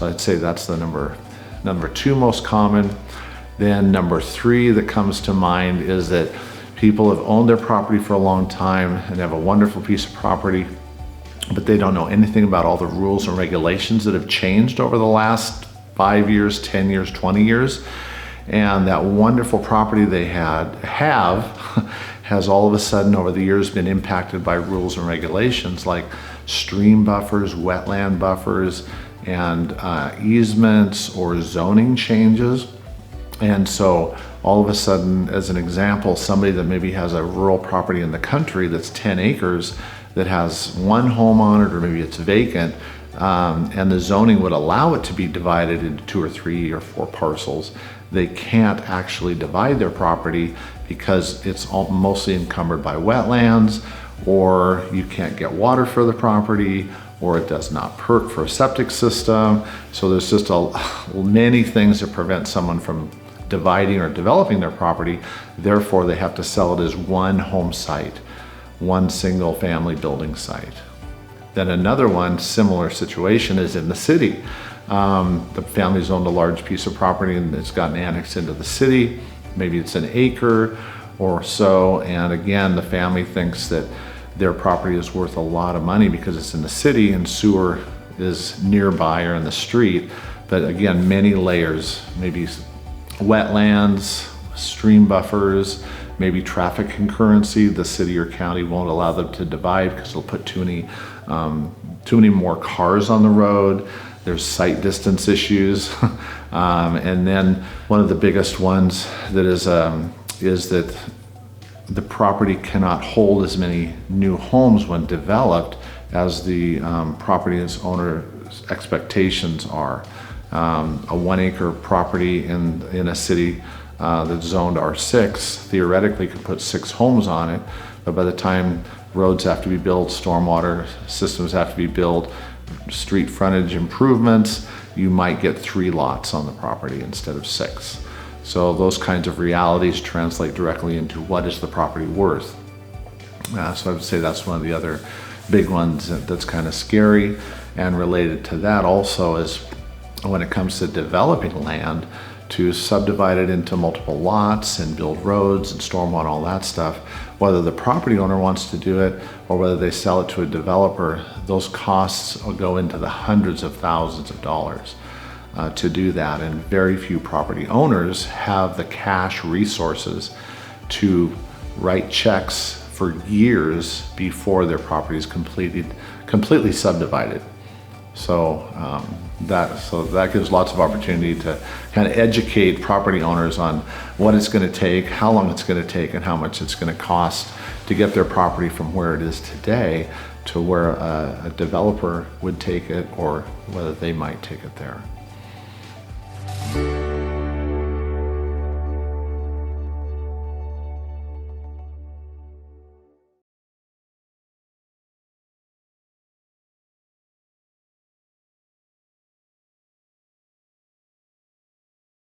So I'd say that's the number two most common. Then number three that comes to mind is that people have owned their property for a long time and have a wonderful piece of property, but they don't know anything about all the rules and regulations that have changed over the last 5 years, 10 years, 20 years. And that wonderful property they have has all of a sudden over the years been impacted by rules and regulations like stream buffers, wetland buffers, and easements or zoning changes. And so all of a sudden, as an example, somebody that maybe has a rural property in the country that's 10 acres that has one home on it, or maybe it's vacant, and the zoning would allow it to be divided into 2 or 3 or 4 parcels, they can't actually divide their property because it's all mostly encumbered by wetlands, or you can't get water for the property, or it does not perk for a septic system. So there's just many things that prevent someone from dividing or developing their property. Therefore, they have to sell it as one home site, one single family building site. Then another one, similar situation, is in the city. The family's owned a large piece of property and it's gotten annexed into the city. Maybe it's an acre or so. And again, the family thinks that their property is worth a lot of money because it's in the city and sewer is nearby or in the street. But again, many layers, maybe wetlands, stream buffers, maybe traffic concurrency. The city or county won't allow them to divide because it'll put too many more cars on the road. There's sight distance issues. And then one of the biggest ones that is that the property cannot hold as many new homes when developed as the property's owner's expectations are. A 1 acre property in a city that's zoned R6 theoretically could put 6 homes on it, but by the time roads have to be built, stormwater systems have to be built, street frontage improvements, you might get 3 lots on the property instead of 6. So those kinds of realities translate directly into what is the property worth. So I would say that's one of the other big ones that's kind of scary. And related to that also is when it comes to developing land, to subdivide it into multiple lots and build roads and stormwater, all that stuff, whether the property owner wants to do it or whether they sell it to a developer, those costs will go into the hundreds of thousands of dollars to do that. And very few property owners have the cash resources to write checks for years before their property is completely subdivided. So that gives lots of opportunity to kind of educate property owners on what it's going to take, how long it's going to take, and how much it's going to cost to get their property from where it is today to where a developer would take it or whether they might take it there.